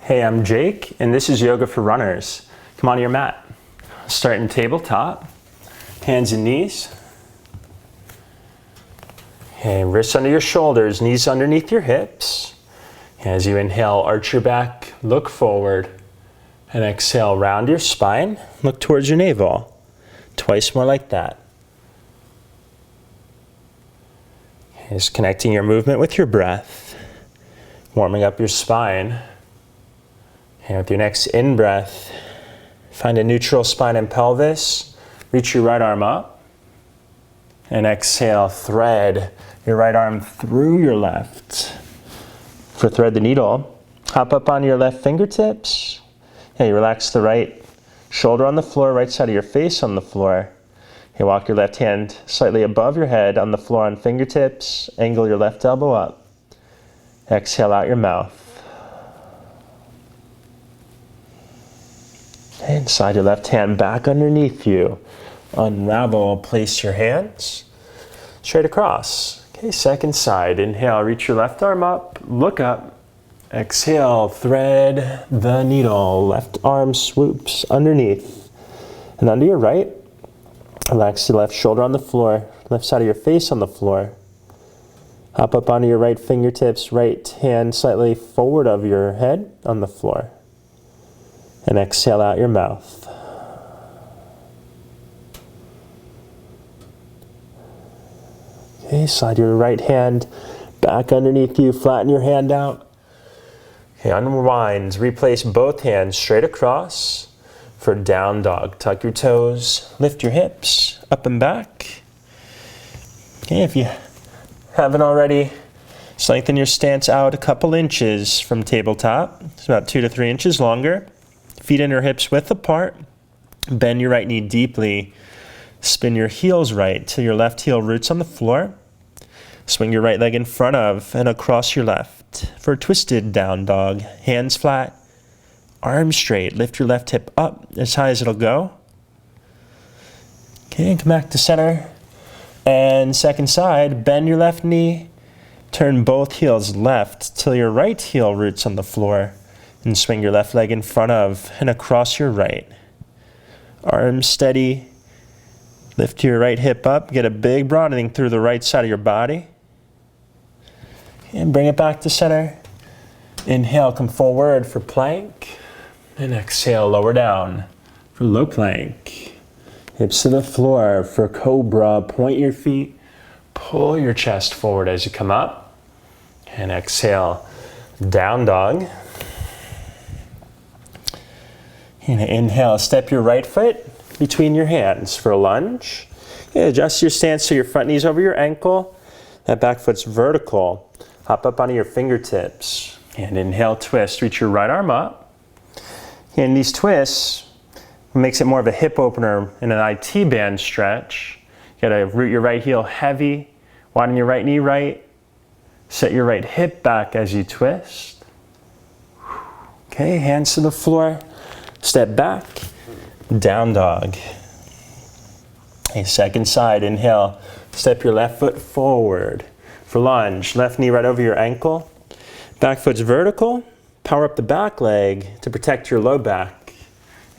Hey, I'm Jake, and this is Yoga for Runners. Come onto your mat. Start in tabletop, hands and knees. And wrists under your shoulders, knees underneath your hips. As you inhale, arch your back, look forward. And exhale, round your spine, look towards your navel. Twice more like that. Just connecting your movement with your breath, warming up your spine. And with your next in-breath, find a neutral spine and pelvis. Reach your right arm up. And exhale, thread your right arm through your left. For thread the needle, hop up on your left fingertips. You relax the right shoulder on the floor, right side of your face on the floor. You walk your left hand slightly above your head on the floor on fingertips. Angle your left elbow up. Exhale out your mouth. And slide your left hand back underneath you. Unravel, place your hands straight across. Okay, second side. Inhale, reach your left arm up, look up. Exhale, thread the needle. Left arm swoops underneath. And under your right, relax your left shoulder on the floor, left side of your face on the floor. Hop up onto your right fingertips, right hand slightly forward of your head on the floor. And exhale out your mouth. Okay, slide your right hand back underneath you, flatten your hand out. Okay, unwind, replace both hands straight across for down dog. Tuck your toes, lift your hips up and back. Okay, if you haven't already, just lengthen your stance out a couple inches from tabletop. It's about 2 to 3 inches longer. Feet and your hips width apart. Bend your right knee deeply. Spin your heels right till your left heel roots on the floor. Swing your right leg in front of and across your left for a twisted down dog. Hands flat, arms straight. Lift your left hip up as high as it'll go. Okay, and come back to center. And second side, bend your left knee. Turn both heels left till your right heel roots on the floor. And swing your left leg in front of and across your right. Arms steady. Lift your right hip up. Get a big broadening through the right side of your body. And bring it back to center. Inhale, come forward for plank. And exhale, lower down for low plank. Hips to the floor for cobra. Point your feet. Pull your chest forward as you come up. And exhale, down dog. And inhale, step your right foot between your hands for a lunge. Adjust your stance so your front knee's over your ankle. That back foot's vertical. Hop up onto your fingertips. And inhale, twist. Reach your right arm up. And these twists makes it more of a hip opener in an IT band stretch. You gotta root your right heel heavy. Widen your right knee right. Set your right hip back as you twist. Okay, hands to the floor. Step back, down dog. Okay, second side, inhale. Step your left foot forward for lunge. Left knee right over your ankle. Back foot's vertical. Power up the back leg to protect your low back.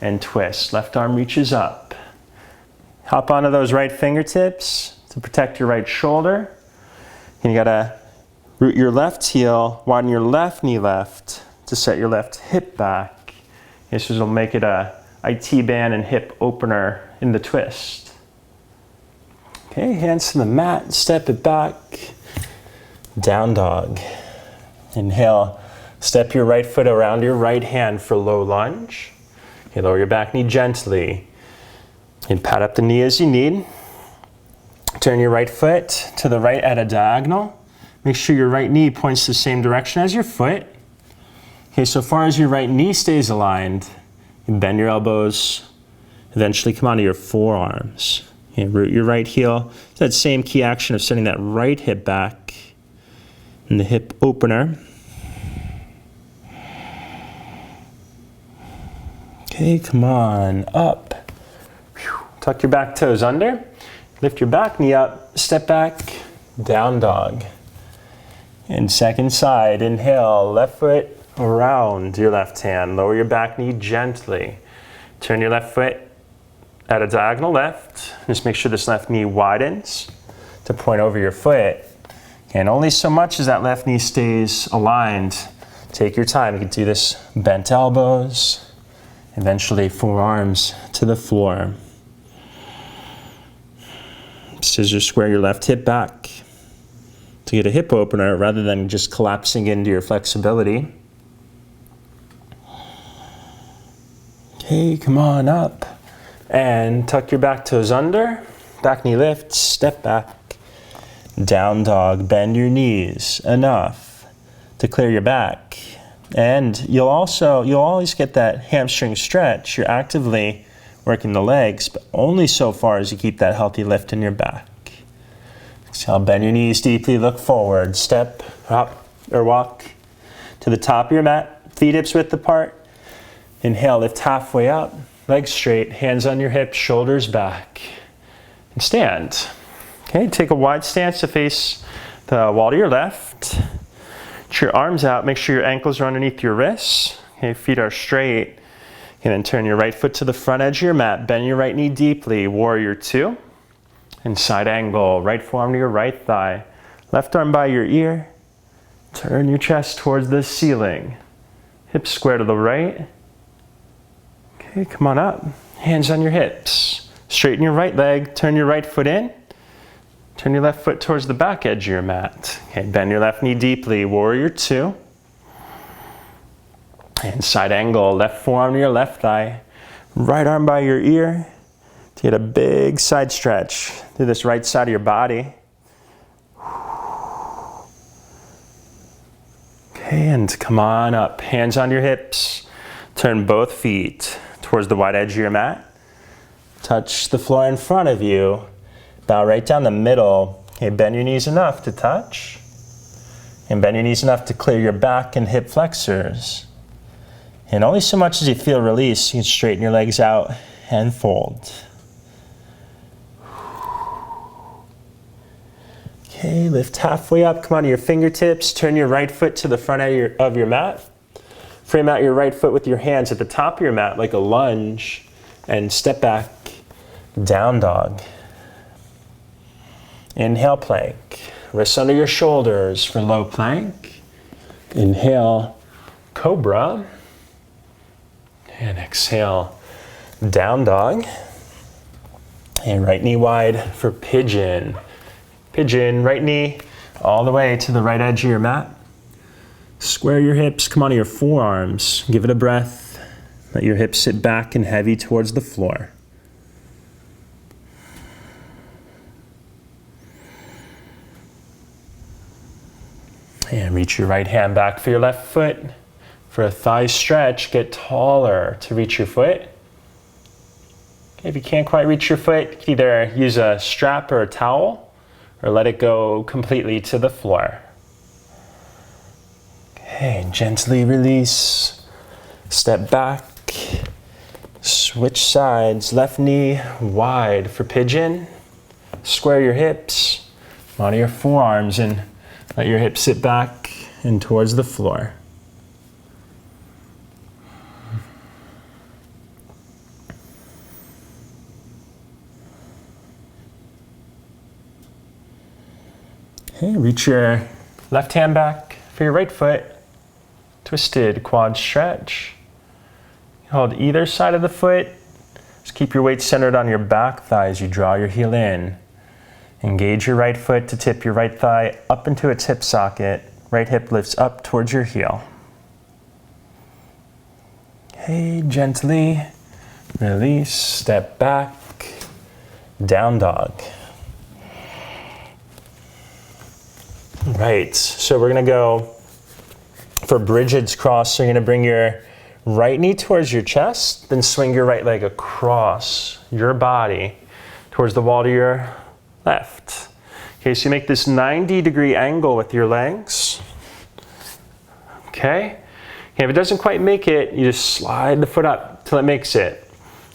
And twist. Left arm reaches up. Hop onto those right fingertips to protect your right shoulder. And you gotta root your left heel, widen your left knee left to set your left hip back. This will make it a IT band and hip opener in the twist. Okay, hands to the mat, step it back. Down dog. Inhale, step your right foot around your right hand for low lunge. Okay, lower your back knee gently. And pat up the knee as you need. Turn your right foot to the right at a diagonal. Make sure your right knee points the same direction as your foot. Okay, so far as your right knee stays aligned, you bend your elbows, eventually come onto your forearms. Okay, root your right heel. That same key action of setting that right hip back in the hip opener. Okay, come on, up. Tuck your back toes under. Lift your back knee up, step back, down dog. And second side, inhale, left foot around your left hand. Lower your back knee gently. Turn your left foot at a diagonal left. Just make sure this left knee widens to point over your foot. And only so much as that left knee stays aligned. Take your time. You can do this bent elbows, eventually forearms to the floor. Scissor square your left hip back to get a hip opener rather than just collapsing into your flexibility. Okay, come on up and tuck your back toes under, back knee lift, step back, down dog, bend your knees enough to clear your back. And you'll always get that hamstring stretch. You're actively working the legs, but only so far as you keep that healthy lift in your back. Exhale, bend your knees deeply, look forward, step up or walk to the top of your mat, feet hips width apart. Inhale, lift halfway up, legs straight, hands on your hips, shoulders back, and stand. Okay, take a wide stance to face the wall to your left. Reach your arms out, make sure your ankles are underneath your wrists. Okay, feet are straight. And then turn your right foot to the front edge of your mat, bend your right knee deeply, warrior two. And side angle, right forearm to your right thigh, left arm by your ear. Turn your chest towards the ceiling. Hips square to the right. Okay, come on up. Hands on your hips. Straighten your right leg, turn your right foot in. Turn your left foot towards the back edge of your mat. Okay, bend your left knee deeply, warrior two. And side angle, left forearm to your left thigh. Right arm by your ear to get a big side stretch through this right side of your body. Okay, and come on up. Hands on your hips. Turn both feet towards the wide edge of your mat. Touch the floor in front of you. Bow right down the middle. Okay, bend your knees enough to touch. And bend your knees enough to clear your back and hip flexors. And only so much as you feel release, you can straighten your legs out and fold. Okay, lift halfway up, come onto your fingertips, turn your right foot to the front of your mat. Frame out your right foot with your hands at the top of your mat like a lunge, and step back, down dog. Inhale, plank. Wrists under your shoulders for low plank. Inhale, cobra. And exhale, down dog. And right knee wide for pigeon. Pigeon, right knee all the way to the right edge of your mat. Square your hips, come onto your forearms. Give it a breath. Let your hips sit back and heavy towards the floor. And reach your right hand back for your left foot. For a thigh stretch, get taller to reach your foot. Okay, if you can't quite reach your foot, you can either use a strap or a towel, or let it go completely to the floor. Okay, gently release. Step back. Switch sides. Left knee wide for pigeon. Square your hips. Onto your forearms and let your hips sit back and towards the floor. Okay, reach your left hand back for your right foot. Twisted quad stretch. Hold either side of the foot. Just keep your weight centered on your back thigh as you draw your heel in. Engage your right foot to tip your right thigh up into its hip socket. Right hip lifts up towards your heel. Okay, gently release, step back, down dog. Right, so we're gonna go for Brigid's cross. So you're gonna bring your right knee towards your chest, then swing your right leg across your body towards the wall to your left. Okay, so you make this 90-degree angle with your legs. Okay, and if it doesn't quite make it, you just slide the foot up till it makes it.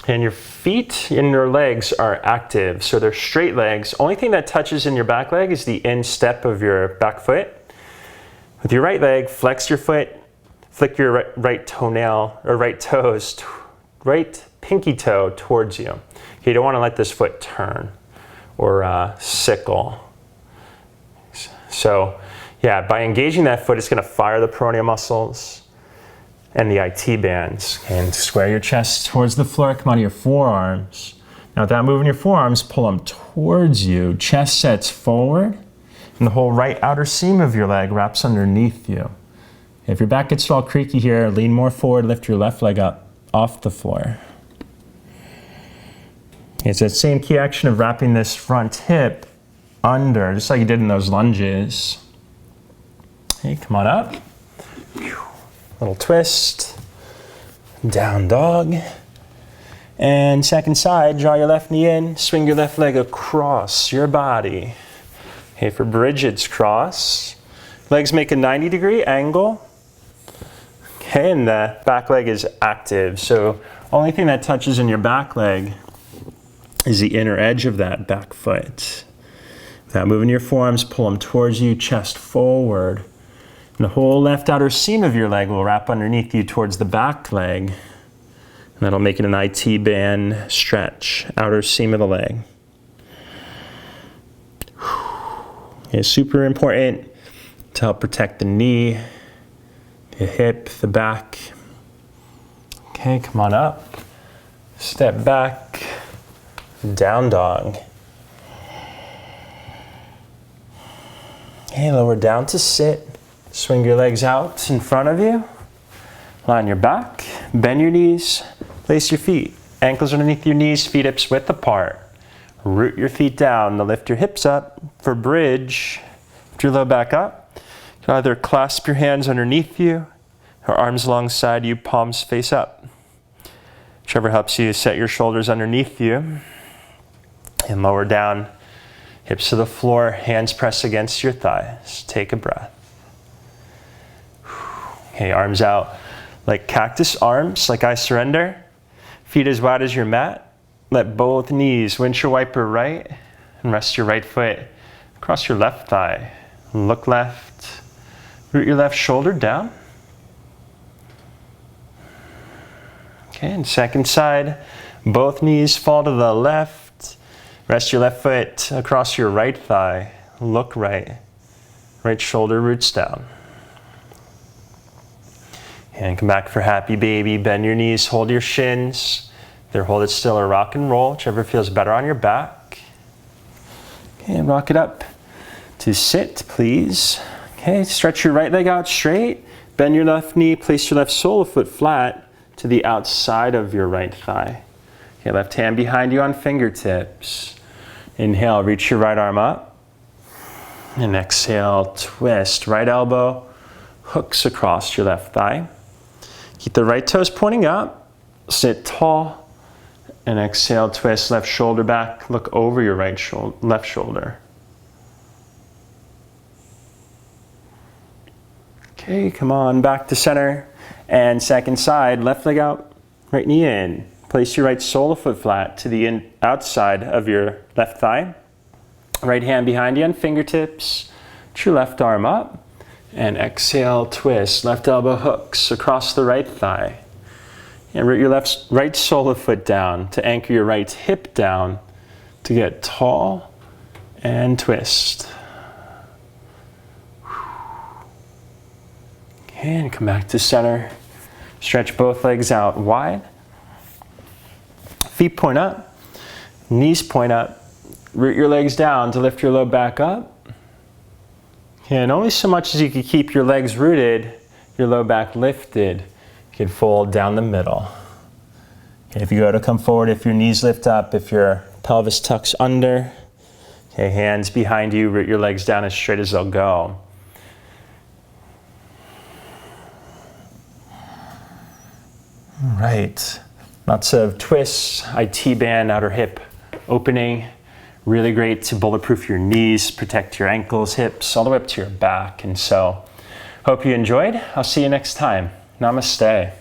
And your feet and your legs are active, so they're straight legs. Only thing that touches in your back leg is the instep of your back foot. With your right leg, flex your foot, flick your right toenail or right toes, right pinky toe towards you. Okay, you don't want to let this foot turn or sickle. So yeah, by engaging that foot, it's going to fire the peroneal muscles and the IT bands. And square your chest towards the floor, come onto your forearms. Now without moving your forearms, pull them towards you. Chest sets forward, and the whole right outer seam of your leg wraps underneath you. If your back gets all creaky here, lean more forward, lift your left leg up off the floor. It's that same key action of wrapping this front hip under, just like you did in those lunges. Okay, come on up. Little twist. Down dog. And second side, draw your left knee in, swing your left leg across your body. Okay, for Brigid's cross, legs make a 90-degree angle. Okay, and the back leg is active. So only thing that touches in your back leg is the inner edge of that back foot. Without moving your forearms, pull them towards you, chest forward. And the whole left outer seam of your leg will wrap underneath you towards the back leg. And that'll make it an IT band stretch, outer seam of the leg. It's super important to help protect the knee, the hip, the back. Okay, come on up. Step back. Down dog. Okay, lower down to sit. Swing your legs out in front of you. Lie on your back. Bend your knees. Place your feet. Ankles underneath your knees, feet hips width apart. Root your feet down to lift your hips up. For bridge, lift your low back up. You can either clasp your hands underneath you or arms alongside you, palms face up. Whichever helps you set your shoulders underneath you. And lower down, hips to the floor, hands press against your thighs. Take a breath. Okay, arms out like cactus arms, like I surrender. Feet as wide as your mat. Let both knees windshield wiper right and rest your right foot across your left thigh. Look left. Root your left shoulder down. Okay, and second side, both knees fall to the left. Rest your left foot across your right thigh. Look right. Right shoulder roots down. And come back for happy baby. Bend your knees, hold your shins. Either hold it still or rock and roll, whichever feels better on your back. Okay, and rock it up to sit, please. Okay, stretch your right leg out straight. Bend your left knee, place your left sole of foot flat to the outside of your right thigh. Okay, left hand behind you on fingertips. Inhale, reach your right arm up. And exhale, twist. Right elbow hooks across your left thigh. Keep the right toes pointing up. Sit tall. And exhale, twist. Left shoulder back. Look over your left shoulder. Okay, come on, back to center. And second side, left leg out, right knee in. Place your right sole of foot flat to the outside of your left thigh. Right hand behind you on fingertips. Put your left arm up. And exhale, twist. Left elbow hooks across the right thigh. And root your right sole of foot down to anchor your right hip down to get tall and twist. Okay, and come back to center. Stretch both legs out wide. Feet point up, knees point up. Root your legs down to lift your low back up. And only so much as you can keep your legs rooted, your low back lifted. You can fold down the middle. Okay, if you go to come forward, if your knees lift up, if your pelvis tucks under. Okay, hands behind you, root your legs down as straight as they'll go. All right. Lots of twists, IT band, outer hip opening. Really great to bulletproof your knees, protect your ankles, hips, all the way up to your back. And so, hope you enjoyed. I'll see you next time. Namaste.